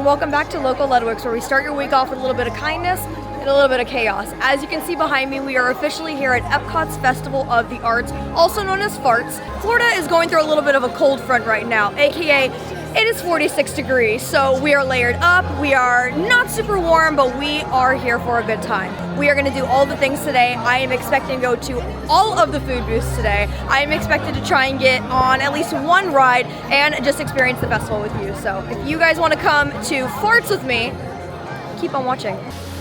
welcome back to Local Ludwig's, where we start your week off with a little bit of kindness and a little bit of chaos. As you can see behind me, we are officially here at EPCOT's Festival of the Arts, also known as Farts. Florida is going through a little bit of a cold front right now, aka it is 46 degrees, so we are layered up. We are not super warm, but we are here for a good time. We are gonna do all the things today. I am expecting to go to all of the food booths today. I am expected to try and get on at least one ride and just experience the festival with you. So if you guys wanna come to Farts with me, keep on watching.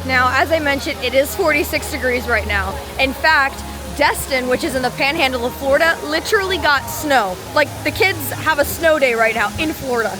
Now, as I mentioned, it is 46 degrees right now. In fact, Destin, which is in the panhandle of Florida, literally got snow. Like, the kids have a snow day right now in Florida.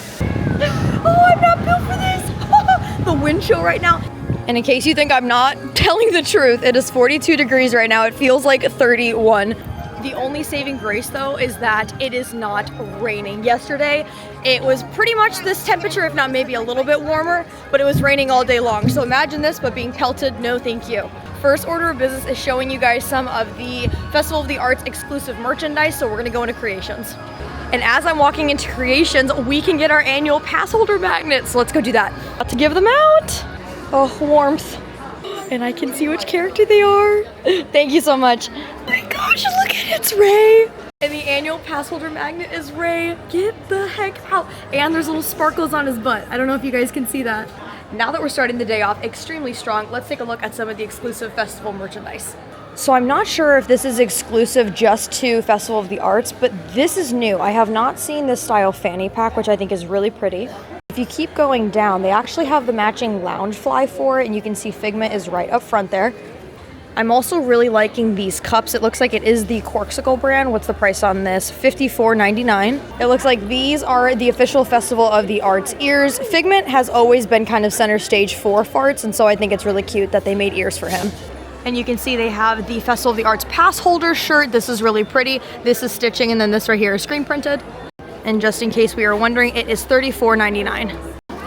Oh, I'm not built for this. The wind chill right now. And in case you think I'm not telling the truth, it is 42 degrees right now. It feels like 31. The only saving grace, though, is that it is not raining. Yesterday, it was pretty much this temperature, if not maybe a little bit warmer, but it was raining all day long. So imagine this, but being pelted, no thank you. First order of business is showing you guys some of the Festival of the Arts exclusive merchandise, so we're gonna go into Creations. And as I'm walking into Creations, we can get our annual pass holder magnets. So let's go do that. About to give them out. Oh, warmth. And I can see which character they are. Thank you so much. Oh my gosh, look at it, it's Ray. And the annual pass holder magnet is Ray. Get the heck out. And there's little sparkles on his butt. I don't know if you guys can see that. Now that we're starting the day off extremely strong, let's take a look at some of the exclusive festival merchandise. So I'm not sure if this is exclusive just to Festival of the Arts, but this is new. I have not seen this style fanny pack, which I think is really pretty. If you keep going down, they actually have the matching lounge fly for it, and you can see Figment is right up front there. I'm also really liking these cups. It looks like it is the Corksicle brand. What's the price on this? $54.99. It looks like these are the official Festival of the Arts ears. Figment has always been kind of center stage for Farts, and so I think it's really cute that they made ears for him. And you can see they have the Festival of the Arts pass holder shirt. This is really pretty. This is stitching, and then this right here is screen printed. And just in case we are wondering, it is $34.99.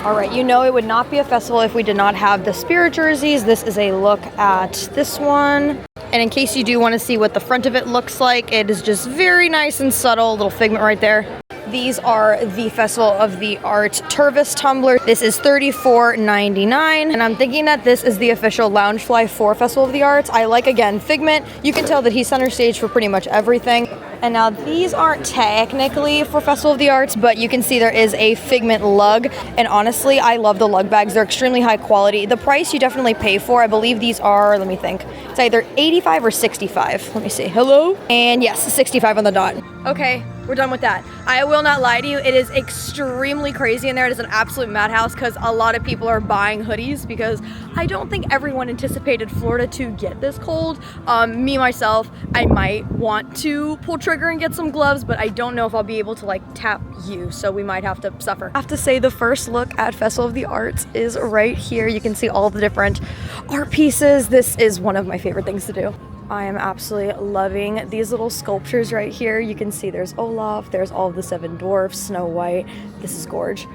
All right, you know it would not be a festival if we did not have the spirit jerseys. This is a look at this one. And in case you do want to see what the front of it looks like, it is just very nice and subtle, little Figment right there. These are the Festival of the Arts Tervis tumbler. This is $34.99, and I'm thinking that this is the official lounge fly for Festival of the Arts. I like, again, Figment. You can tell that he's center stage for pretty much everything. And now these aren't technically for Festival of the Arts, but you can see there is a Figment lug. And honestly, I love the lug bags. They're extremely high quality. The price you definitely pay for, I believe these are, let me think, it's either $85 or $65. Let me see. Hello? And yes, $65 on the dot. Okay, we're done with that. I will not lie to you, it is extremely crazy in there. It is an absolute madhouse because a lot of people are buying hoodies because I don't think everyone anticipated Florida to get this cold. Me, myself, I might want to pull trigger and get some gloves, but I don't know if I'll be able to like tap you, so we might have to suffer. I have to say the first look at Festival of the Arts is right here. You can see all the different art pieces. This is one of my favorite things to do. I am absolutely loving these little sculptures right here. You can see there's Olaf, there's all of the 7 dwarfs, Snow White. This is gorge.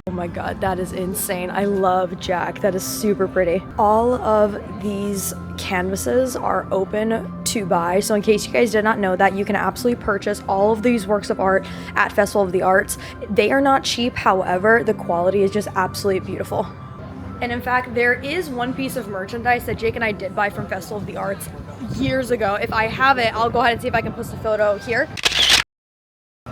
Oh my god, that is insane. I love Jack. That is super pretty. All of these canvases are open to buy. So in case you guys did not know that, you can absolutely purchase all of these works of art at Festival of the Arts. They are not cheap, however, the quality is just absolutely beautiful. And in fact, there is one piece of merchandise that Jake and I did buy from Festival of the Arts years ago. If I have it, I'll go ahead and see if I can post a photo here.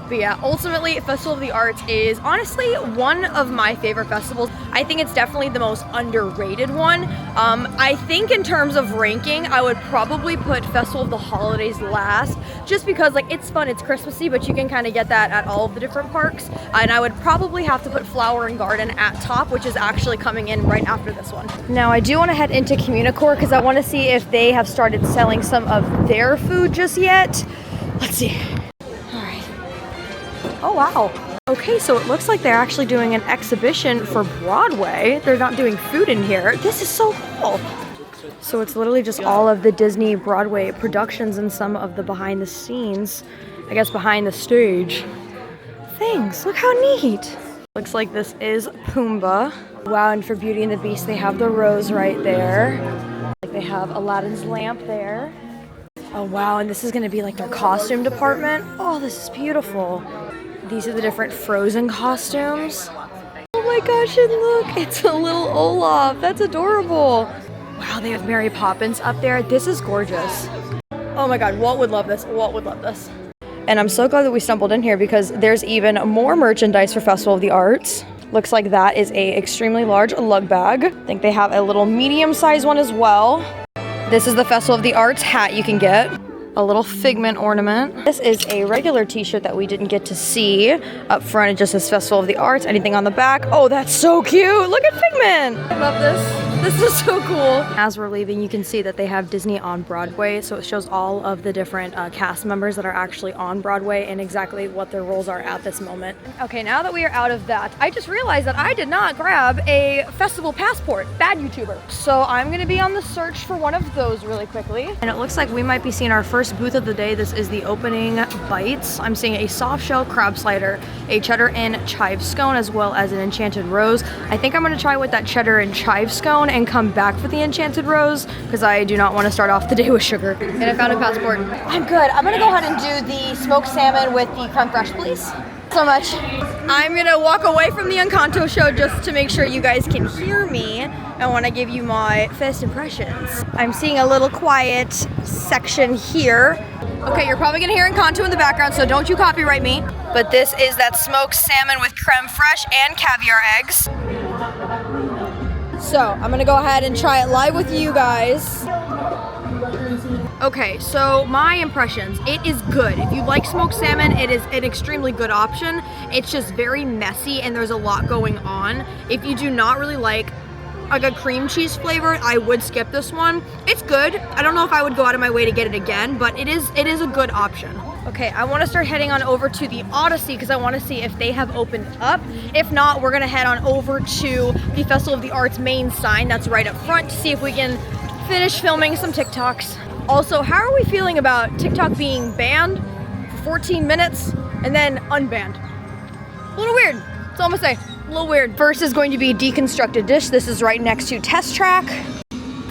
But yeah, ultimately, Festival of the Arts is honestly one of my favorite festivals. I think it's definitely the most underrated one. I think in terms of ranking, I would probably put Festival of the Holidays last, just because like it's fun, it's Christmassy, but you can kind of get that at all of the different parks. And I would probably have to put Flower and Garden at top, which is actually coming in right after this one. Now, I do want to head into Communicore because I want to see if they have started selling some of their food just yet. Let's see. Oh, wow. Okay, so it looks like they're actually doing an exhibition for Broadway. They're not doing food in here. This is so cool. So it's literally just all of the Disney Broadway productions and some of the behind the scenes, I guess behind the stage things. Look how neat. Looks like this is Pumbaa. Wow, and for Beauty and the Beast, they have the rose right there. Like they have Aladdin's lamp there. Oh, wow, and this is gonna be like their costume department. Oh, this is beautiful. These are the different Frozen costumes. Oh my gosh, and look, it's a little Olaf. That's adorable. Wow, they have Mary Poppins up there. This is gorgeous. Oh my God, Walt would love this. Walt would love this. And I'm so glad that we stumbled in here because there's even more merchandise for Festival of the Arts. Looks like that is a extremely large lug bag. I think they have a little medium-sized one as well. This is the Festival of the Arts hat you can get. A little figment ornament. This is a regular t-shirt that we didn't get to see. Up front it just says Festival of the Arts. Anything on the back? Oh, that's so cute. Look at Figment. I love this. This is so cool. As we're leaving, you can see that they have Disney on Broadway. So it shows all of the different cast members that are actually on Broadway and exactly what their roles are at this moment. Okay, now that we are out of that, I just realized that I did not grab a festival passport. Bad YouTuber. So I'm gonna be on the search for one of those really quickly. And it looks like we might be seeing our first booth of the day. This is the opening bites. I'm seeing a soft shell crab slider, a cheddar and chive scone, as well as an enchanted rose. I think I'm gonna try with that cheddar and chive scone and come back for the enchanted rose because I do not want to start off the day with sugar. And I found a passport. I'm good. I'm gonna go ahead and do the smoked salmon with the creme fraiche, please. So much. I'm gonna walk away from the Encanto show just to make sure you guys can hear me. I want to give you my first impressions. I'm seeing a little quiet section here. Okay, you're probably gonna hear Encanto in the background, so don't you copyright me. But this is that smoked salmon with creme fraiche and caviar eggs. So I'm gonna go ahead and try it live with you guys. Okay, so my impressions, it is good. If you like smoked salmon, it is an extremely good option. It's just very messy and there's a lot going on. If you do not really like a cream cheese flavor, I would skip this one. It's good. I don't know if I would go out of my way to get it again, but it is a good option. Okay, I want to start heading on over to the Odyssey because I want to see if they have opened up. If not, we're going to head on over to the Festival of the Arts main sign that's right up front to see if we can finish filming some TikToks. Also, how are we feeling about TikTok being banned for 14 minutes and then unbanned? A little weird. That's all I'm gonna say. A little weird. First is going to be Deconstructed Dish. This is right next to Test Track.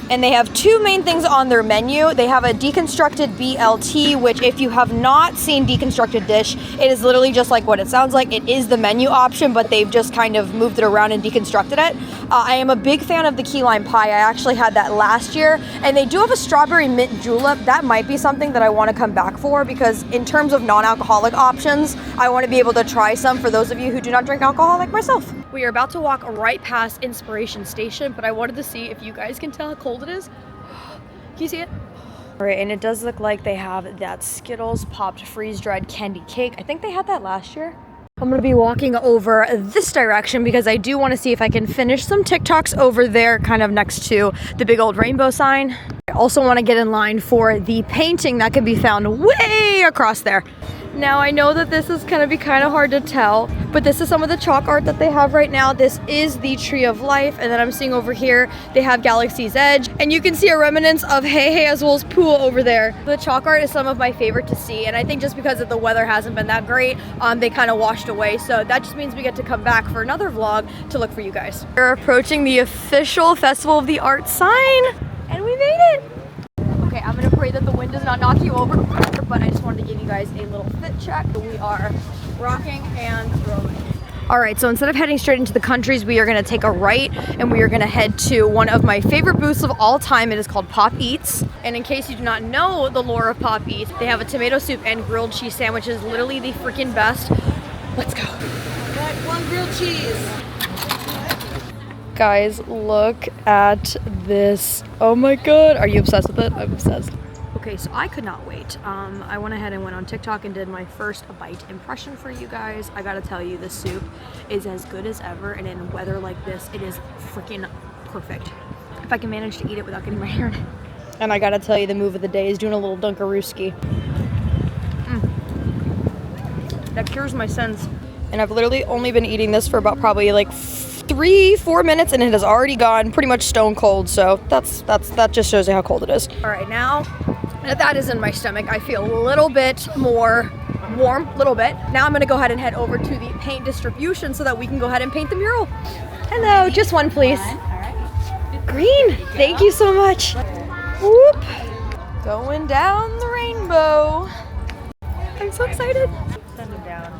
And they have two main things on their menu. They have a deconstructed BLT, which if you have not seen Deconstructed Dish, it is literally just like what it sounds like. It is the menu option, but they've just kind of moved it around and deconstructed it. I am a big fan of the key lime pie. I actually had that last year. And they do have a strawberry mint julep. That might be something that I want to come back for because in terms of non-alcoholic options, I want to be able to try some for those of you who do not drink alcohol like myself. We are about to walk right past Inspiration Station, but I wanted to see if you guys can tell how cold it is. Can you see it? All right, and it does look like they have that Skittles popped freeze-dried candy cake. I think they had that last year. I'm gonna be walking over this direction because I do want to see if I can finish some TikToks over there, kind of next to the big old rainbow sign. I also want to get in line for the painting that can be found way across there. Now I know that this is gonna be kind of hard to tell, but this is some of the chalk art that they have right now. This is the Tree of Life, and then I'm seeing over here they have Galaxy's Edge, and you can see a remnants of Hey Hey as well as Pool over there. The chalk art is some of my favorite to see, and I think just because the weather hasn't been that great, they kind of washed away, so that just means we get to come back for another vlog to look for you guys. We're approaching the official Festival of the Arts sign, and we made it! Okay, I'm gonna pray that the wind does not knock you over, but I just wanted to give you guys a little fit check. We are rocking and rolling. All right, so instead of heading straight into the countries, we are gonna take a right and we are gonna head to one of my favorite booths of all time. It is called Pop Eats. And in case you do not know the lore of Pop Eats, they have a tomato soup and grilled cheese sandwiches, literally the freaking best. Let's go. Right, one grilled cheese. Guys, look at this. Oh my God, are you obsessed with it? I'm obsessed. Okay, so I could not wait. I went ahead and went on TikTok and did my first bite impression for you guys. I gotta tell you, this soup is as good as ever, and in weather like this, it is freaking perfect. If I can manage to eat it without getting my hair in it. And I gotta tell you, the move of the day is doing a little Dunkarooski. That cures my sins. And I've literally only been eating this for about probably like 3-4 minutes, and it has already gone pretty much stone cold, so that just shows you how cold it is. All right, now that is in my stomach, I feel a little bit more warm, little bit. Now I'm gonna go ahead and head over to the paint distribution so that we can go ahead and paint the mural. Hello, just one please. Green, thank you so much. Whoop, going down the rainbow. I'm so excited. Send them down.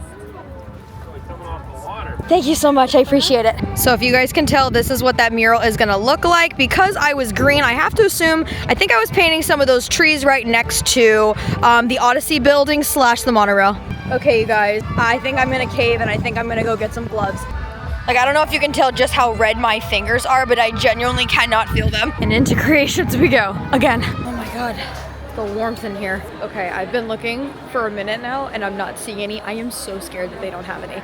Coming off the water. Thank you so much, I appreciate it. So if you guys can tell, this is what that mural is gonna look like. Because I was green, I have to assume, I think I was painting some of those trees right next to the Odyssey building / the monorail. Okay, you guys, I think I'm gonna cave and I think I'm gonna go get some gloves. Like, I don't know if you can tell just how red my fingers are, but I genuinely cannot feel them. And into creations we go, again. Oh my God, the warmth in here. Okay, I've been looking for a minute now and I'm not seeing any. I am so scared that they don't have any.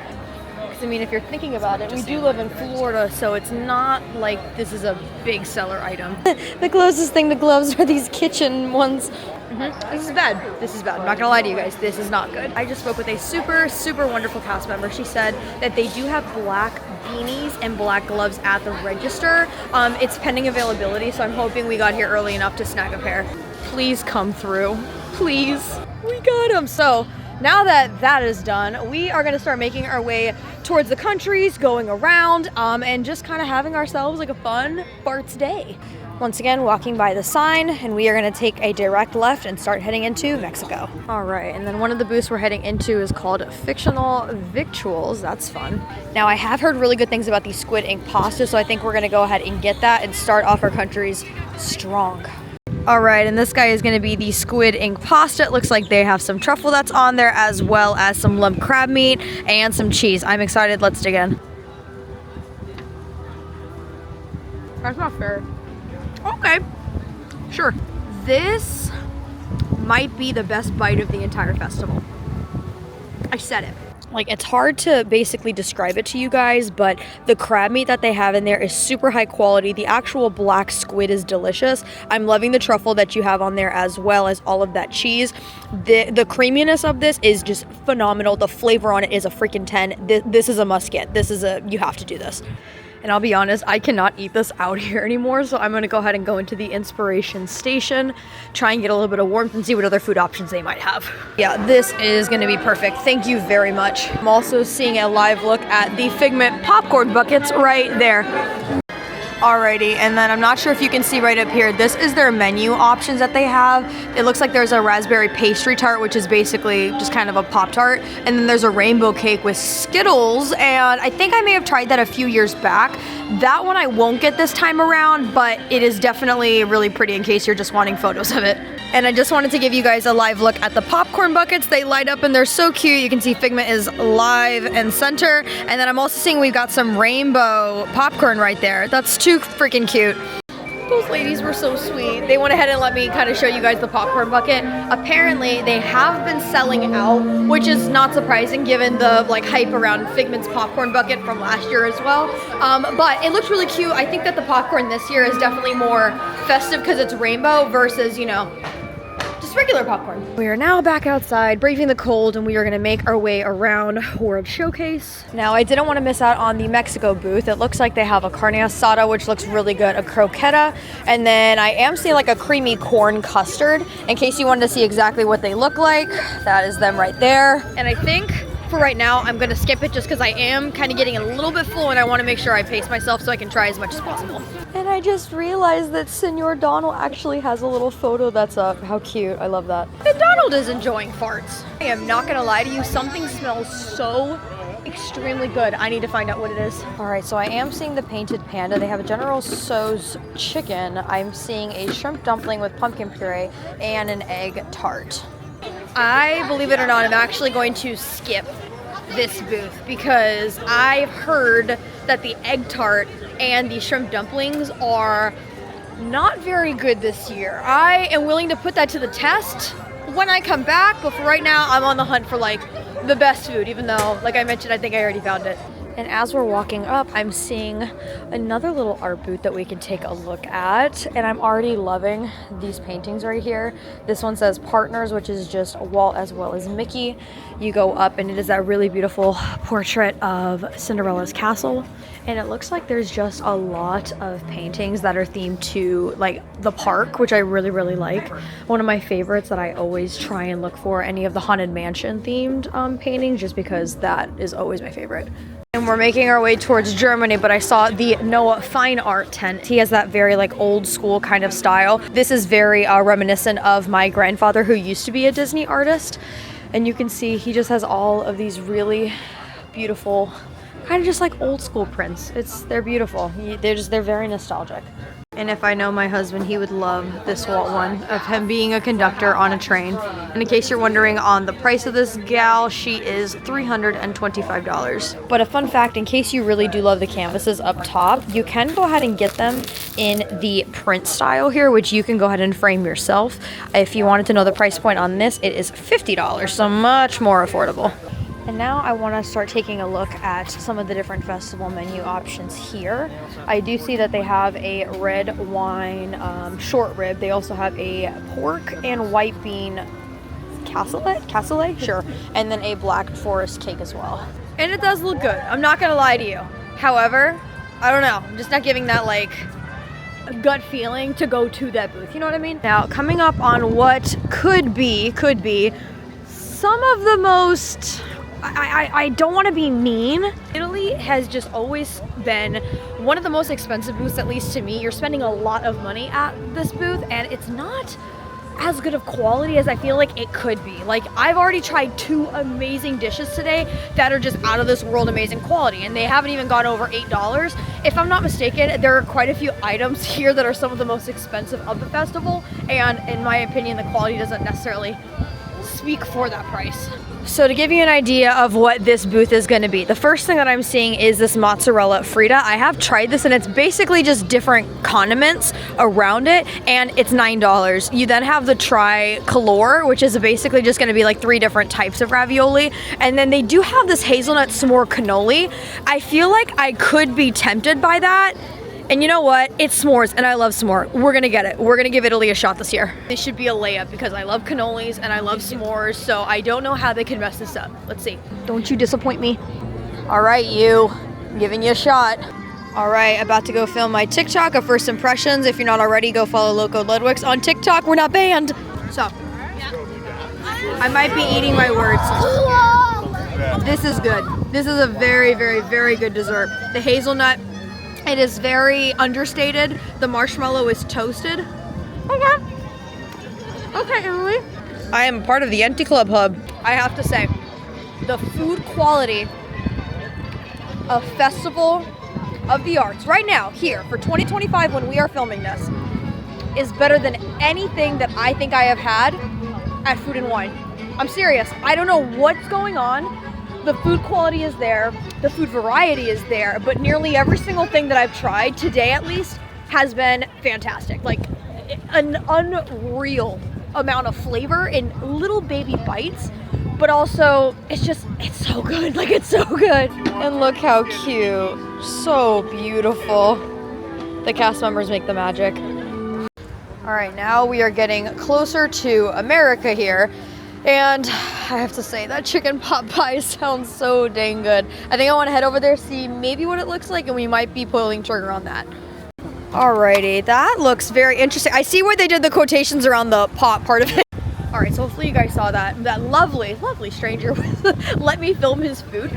I mean, if you're thinking about it, we do live in Florida, so it's not like this is a big seller item. The closest thing to gloves are these kitchen ones. This is bad. This is bad. I'm not gonna lie to you guys. This is not good. I just spoke with a super wonderful cast member. She said that they do have black beanies and black gloves at the register. It's pending availability, so I'm hoping we got here early enough to snag a pair. Please come through. Please. We got them. So now that that is done, we are gonna start making our way towards the countries, going around, and just kind of having ourselves like a fun farts day. Once again, walking by the sign, and we are gonna take a direct left and start heading into Mexico. All right, and then one of the booths we're heading into is called Fictional Victuals. That's fun. Now, I have heard really good things about the squid ink pasta, so I think we're gonna go ahead and get that and start off our countries strong. All right, and this guy is gonna be the squid ink pasta. It looks like they have some truffle that's on there, as well as some lump crab meat and some cheese. I'm excited, let's dig in. That's not fair. Okay, sure. This might be the best bite of the entire festival. I said it. Like, it's hard to basically describe it to you guys, but the crab meat that they have in there is super high quality. The actual black squid is delicious. I'm loving the truffle that you have on there, as well as all of that cheese. The creaminess of this is just phenomenal. The flavor on it is a freaking 10. This is a must get. You have to do this. And I'll be honest, I cannot eat this out here anymore, so I'm gonna go ahead and go into the inspiration station, try and get a little bit of warmth and see what other food options they might have. Yeah, this is gonna be perfect. Thank you very much. I'm also seeing a live look at the Figment popcorn buckets right there. Alrighty, and then I'm not sure if you can see right up here, this is their menu options that they have. It looks like there's a raspberry pastry tart, which is basically just kind of a Pop-Tart, and then there's a rainbow cake with Skittles, and I think I may have tried that a few years back. That one I won't get this time around, but it is definitely really pretty in case you're just wanting photos of it. And I just wanted to give you guys a live look at the popcorn buckets. They light up and they're so cute. You can see Figment is live and center. And then I'm also seeing we've got some rainbow popcorn right there. That's too freaking cute. Those ladies were so sweet. They went ahead and let me kind of show you guys the popcorn bucket. Apparently they have been selling out, which is not surprising given the like hype around Figment's popcorn bucket from last year as well. But it looks really cute. I think that the popcorn this year is definitely more festive because it's rainbow versus, you know, just regular popcorn. We are now back outside, braving the cold, and we are gonna make our way around World Showcase. Now, I didn't want to miss out on the Mexico booth. It looks like they have a carne asada, which looks really good, a croqueta, and then I am seeing like a creamy corn custard. In case you wanted to see exactly what they look like, that is them right there. And I think for right now, I'm gonna skip it just because I am kind of getting a little bit full and I want to make sure I pace myself so I can try as much as possible. And I just realized that Senor Donald actually has a little photo that's up. How cute, I love that. And Donald is enjoying farts. I am not gonna lie to you, something smells so extremely good. I need to find out what it is. All right, so I am seeing the painted panda. They have a General Tso's chicken. I'm seeing a shrimp dumpling with pumpkin puree and an egg tart. I, believe it or not, I'm actually going to skip this booth because I've heard that the egg tart and the shrimp dumplings are not very good this year. I am willing to put that to the test when I come back, but for right now, I'm on the hunt for like the best food, even though, like I mentioned, I think I already found it. And as we're walking up, I'm seeing another little art booth that we can take a look at. And I'm already loving these paintings right here. This one says Partners, which is just Walt as well as Mickey. You go up and it is that really beautiful portrait of Cinderella's castle. And it looks like there's just a lot of paintings that are themed to like the park, which I really, really like. One of my favorites that I always try and look for, any of the Haunted Mansion themed paintings, just because that is always my favorite. And we're making our way towards Germany, but I saw the Noah Fine Art tent. He has that very like old school kind of style. This is very reminiscent of my grandfather, who used to be a Disney artist. And you can see he just has all of these really beautiful kind of just like old school prints. They're beautiful. They're very nostalgic. And if I know my husband, he would love this one of him being a conductor on a train. And in case you're wondering on the price of this gal, she is $325. But a fun fact, in case you really do love the canvases up top, you can go ahead and get them in the print style here, which you can go ahead and frame yourself. If you wanted to know the price point on this, it is $50, so much more affordable. And now I want to start taking a look at some of the different festival menu options here. I do see that they have a red wine short rib. They also have a pork and white bean cassoulet? Sure. And then a black forest cake as well. And it does look good. I'm not going to lie to you. However, I don't know. I'm just not giving that like a gut feeling to go to that booth. You know what I mean? Now, coming up on what could be some of the most... I don't want to be mean. Italy has just always been one of the most expensive booths, at least to me. You're spending a lot of money at this booth, and it's not as good of quality as I feel like it could be. Like, I've already tried 2 amazing dishes today that are just out of this world amazing quality, and they haven't even gone over $8. If I'm not mistaken, there are quite a few items here that are some of the most expensive of the festival, and in my opinion, the quality doesn't necessarily speak for that price. So to give you an idea of what this booth is going to be, the first thing that I'm seeing is this mozzarella Frita. I have tried this, and it's basically just different condiments around it, and it's $9. You then have the tricolore, which is basically just going to be like 3 different types of ravioli, and then they do have this hazelnut s'more cannoli. I feel like I could be tempted by that. And you know what? It's s'mores, and I love s'more. We're gonna get it. We're gonna give Italy a shot this year. This should be a layup because I love cannolis and I love s'mores, so I don't know how they can mess this up. Let's see. Don't you disappoint me. All right, you. I'm giving you a shot. All right, about to go film my TikTok of first impressions. If you're not already, go follow Loco Ludwig's on TikTok. We're not banned. So, I might be eating my words. This is good. This is a very, very, very good dessert. The hazelnut, it is very understated. The marshmallow is toasted. Okay. Okay, Emily. I am part of the Empty Club Hub. I have to say, the food quality of Festival of the Arts right now, here, for 2025 when we are filming this, is better than anything that I think I have had at Food and Wine. I'm serious. I don't know what's going on. The food quality is there, the food variety is there, but nearly every single thing that I've tried, today at least, has been fantastic. Like, an unreal amount of flavor in little baby bites, but also, it's so good. Like, it's so good. And look how cute. So beautiful. The cast members make the magic. All right, now we are getting closer to America here. And I have to say, that chicken pot pie sounds so dang good. I think I want to head over there, see maybe what it looks like, and we might be pulling trigger on that. Alrighty, that looks very interesting. I see where they did the quotations around the pot part of it. Alright, so hopefully you guys saw that. That lovely, lovely stranger let me film his food.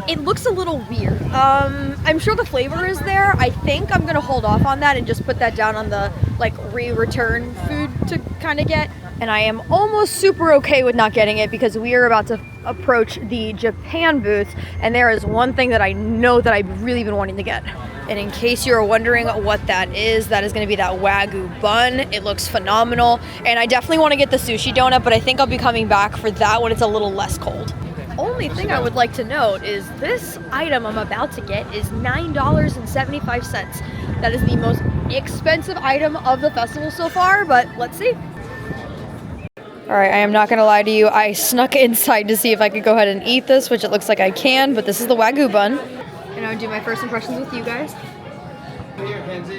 It looks a little weird. I'm sure the flavor is there. I think I'm gonna hold off on that and just put that down on the like return food to kind of get. And I am almost super okay with not getting it because we are about to approach the Japan booth, and there is one thing that I know that I've really been wanting to get. And in case you're wondering what that is going to be that Wagyu bun. It looks phenomenal, and I definitely want to get the sushi donut, but I think I'll be coming back for that when it's a little less cold. Only thing I would like to note is this item I'm about to get is $9.75. That is the most expensive item of the festival so far, but let's see. All right, I am not gonna lie to you. I snuck inside to see if I could go ahead and eat this, which it looks like I can, but this is the Wagyu bun. And I would do my first impressions with you guys. That's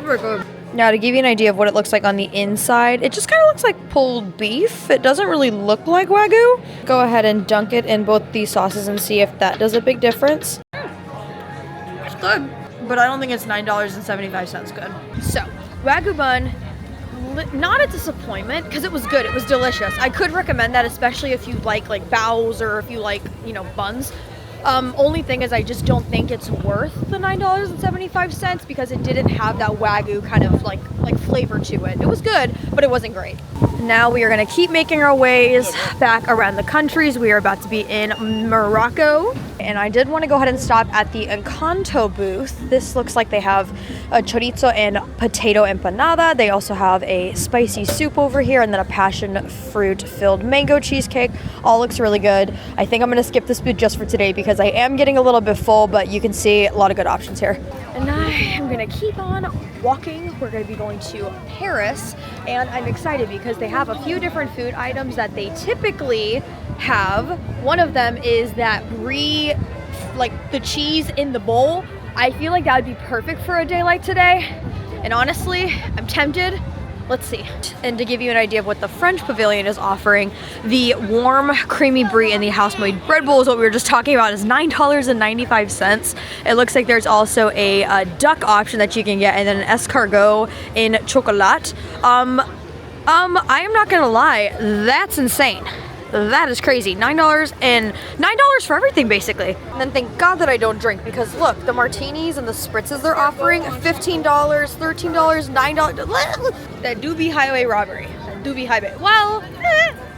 very good. Now, to give you an idea of what it looks like on the inside, it just kind of looks like pulled beef. It doesn't really look like Wagyu. Go ahead and dunk it in both these sauces and see if that does a big difference. It's good, but I don't think it's $9.75 good. So, Wagyu bun, not a disappointment because it was good. It was delicious. I could recommend that, especially if you like bows or if you like, buns. Only thing is I just don't think it's worth the $9.75 because it didn't have that Wagyu kind of like flavor to it. It was good, but it wasn't great. Now we are gonna keep making our ways back around the countries. We are about to be in Morocco. And I did want to go ahead and stop at the Encanto booth. This looks like they have a chorizo and potato empanada. They also have a spicy soup over here and then a passion fruit filled mango cheesecake. All looks really good. I think I'm gonna skip this booth just for today because I am getting a little bit full, but you can see a lot of good options here. And I am gonna keep on walking. We're gonna be going to Paris, and I'm excited because they have a few different food items that they typically have. One of them is that brie, like the cheese in the bowl. I feel like that would be perfect for a day like today. And honestly, I'm tempted. Let's see. And to give you an idea of what the French Pavilion is offering, the warm creamy brie and the house-made bread bowl is what we were just talking about, is $9.95. It looks like there's also a duck option that you can get, and then an escargot in chocolat. I am not gonna lie, that's insane. That is crazy. $9 for everything, basically. And then thank God that I don't drink, because look, the martinis and the spritzes they're offering, $15, $13, $9. That do be highway robbery. That do be highway. Well,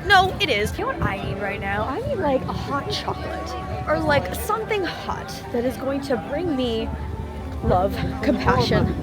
no, it is. You know what I need right now? I need like a hot chocolate or like something hot that is going to bring me love, compassion,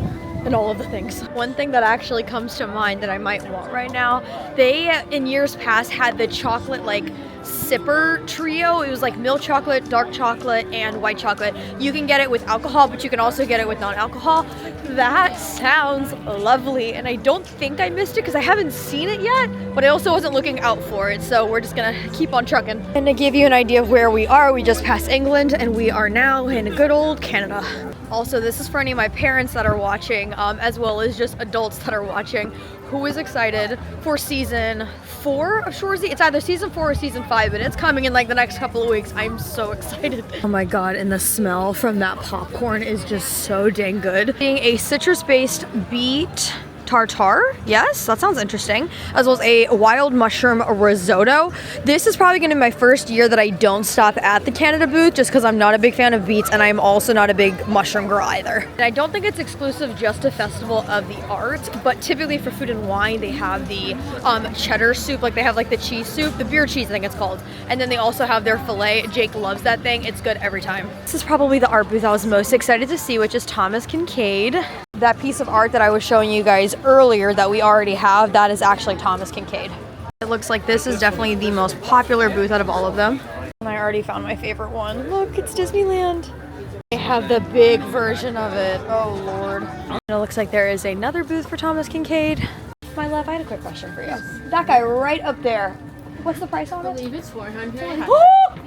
and all of the things. One thing that actually comes to mind that I might want right now, they in years past had the chocolate like sipper trio. It was like milk chocolate, dark chocolate, and white chocolate. You can get it with alcohol, but you can also get it with non-alcohol. That sounds lovely, and I don't think I missed it because I haven't seen it yet, but I also wasn't looking out for it, so we're just gonna keep on trucking. And to give you an idea of where we are, we just passed England and we are now in good old Canada. Also, this is for any of my parents that are watching, as well as just adults that are watching. Who is excited for season 4 of Shoresy? It's either season 4 or season 5, and it's coming in like the next couple of weeks. I'm so excited. Oh my God, and the smell from that popcorn is just so dang good. Being a citrus-based beet tartare, yes, that sounds interesting, as well as a wild mushroom risotto. This is probably gonna be my first year that I don't stop at the Canada booth, just because I'm not a big fan of beets and I'm also not a big mushroom girl either. And I don't think it's exclusive just to Festival of the Arts, but typically for food and wine they have the cheddar soup, like they have like the cheese soup, the beer cheese I think it's called, and then they also have their filet. Jake loves that thing. It's good every time. This is probably the art booth I was most excited to see, which is Thomas Kincaid. That piece of art that I was showing you guys earlier that we already have, that is actually Thomas Kincaid. It looks like this is definitely the most popular booth out of all of them. And I already found my favorite one. Look, it's Disneyland. They have the big version of it. Oh Lord. And it looks like there is another booth for Thomas Kincaid. My love, I had a quick question for you. That guy right up there. What's the price on it? I believe it's $400.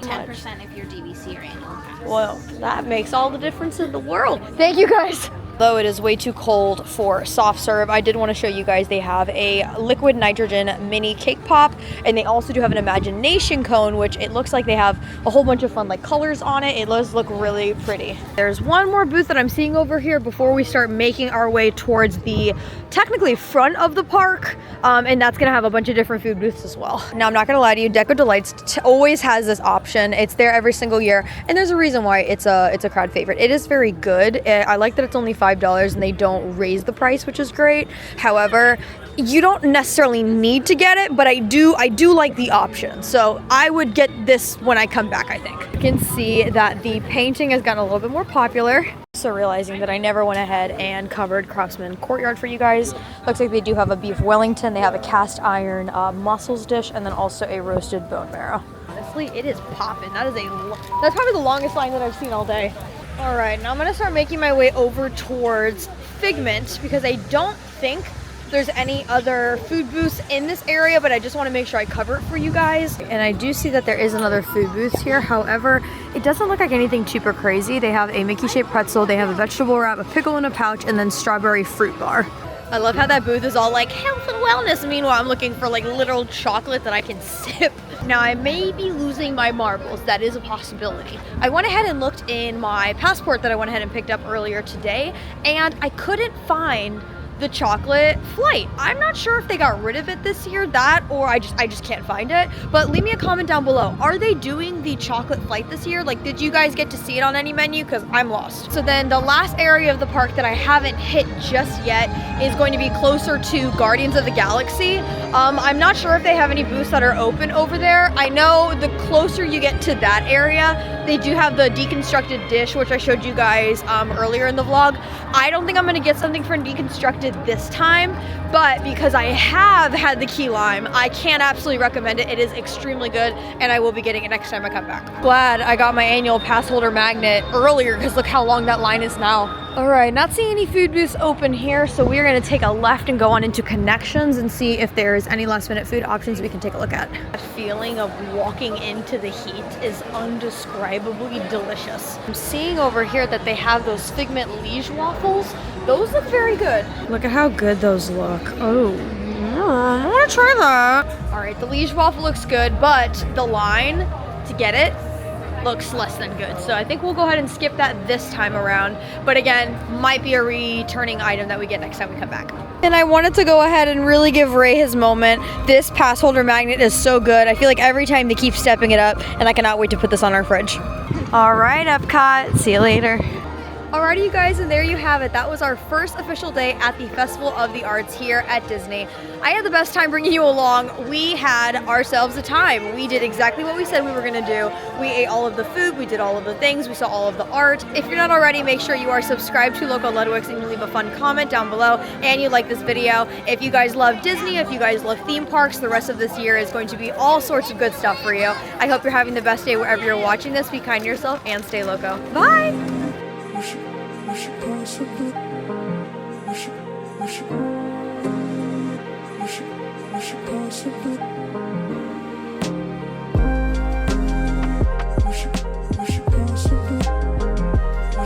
10% if you're DVC or annual pass. Well, that makes all the difference in the world. Thank you guys. Though it is way too cold for soft serve, I did want to show you guys they have a liquid nitrogen mini cake pop, and they also do have an imagination cone, which it looks like they have a whole bunch of fun like colors on it. It does look really pretty. There's one more booth that I'm seeing over here before we start making our way towards the technically front of the park, and that's gonna have a bunch of different food booths as well. Now I'm not gonna lie to you, Deco Delights always has this option. It's there every single year, and there's a reason why it's a crowd favorite. It is very good. I like that it's only $5 and they don't raise the price, which is great. However, you don't necessarily need to get it, but I do like the option. So I would get this when I come back, I think. You can see that the painting has gotten a little bit more popular. Also realizing that I never went ahead and covered Craftsman Courtyard for you guys. Looks like they do have a beef Wellington, they have a cast iron mussels dish, and then also a roasted bone marrow. Honestly, it is popping. That's probably the longest line that I've seen all day. All right, now I'm gonna start making my way over towards Figment because I don't think there's any other food booths in this area, but I just want to make sure I cover it for you guys. And I do see that there is another food booth here. However, it doesn't look like anything super crazy. They have a Mickey-shaped pretzel, they have a vegetable wrap, a pickle in a pouch, and then strawberry fruit bar. I love how that booth is all like health and wellness. Meanwhile, I'm looking for like literal chocolate that I can sip. Now, I may be losing my marbles. That is a possibility. I went ahead and looked in my passport that I went ahead and picked up earlier today, and I couldn't find the chocolate flight. I'm not sure if they got rid of it this year, that, or I just can't find it. But leave me a comment down below. Are they doing the chocolate flight this year? Like, did you guys get to see it on any menu? Because I'm lost. So then the last area of the park that I haven't hit just yet is going to be closer to Guardians of the Galaxy. I'm not sure if they have any booths that are open over there. I know the closer you get to that area, they do have the deconstructed dish, which I showed you guys earlier in the vlog. I don't think I'm gonna get something for deconstructed this time, but because I have had the key lime, I can absolutely recommend it. It is extremely good, and I will be getting it next time I come back. Glad I got my annual pass holder magnet earlier, because look how long that line is now. All right, not seeing any food booths open here, so we're gonna take a left and go on into Connections and see if there's any last minute food options we can take a look at. The feeling of walking into the heat is undescribably delicious. I'm seeing over here that they have those Figment Liege waffles. Those look very good. Look at how good those look. Oh, I wanna try that. All right, the Liege waffle looks good, but the line to get it looks less than good. So I think we'll go ahead and skip that this time around. But again, might be a returning item that we get next time we come back. And I wanted to go ahead and really give Ray his moment. This pass holder magnet is so good. I feel like every time they keep stepping it up, and I cannot wait to put this on our fridge. All right, EPCOT, see you later. Alrighty, you guys, and there you have it. That was our first official day at the Festival of the Arts here at Disney. I had the best time bringing you along. We had ourselves a time. We did exactly what we said we were gonna do. We ate all of the food, we did all of the things, we saw all of the art. If you're not already, make sure you are subscribed to Local Ludwig's and you leave a fun comment down below, and you like this video. If you guys love Disney, if you guys love theme parks, the rest of this year is going to be all sorts of good stuff for you. I hope you're having the best day wherever you're watching this. Be kind to yourself and stay loco. Bye! We should possibly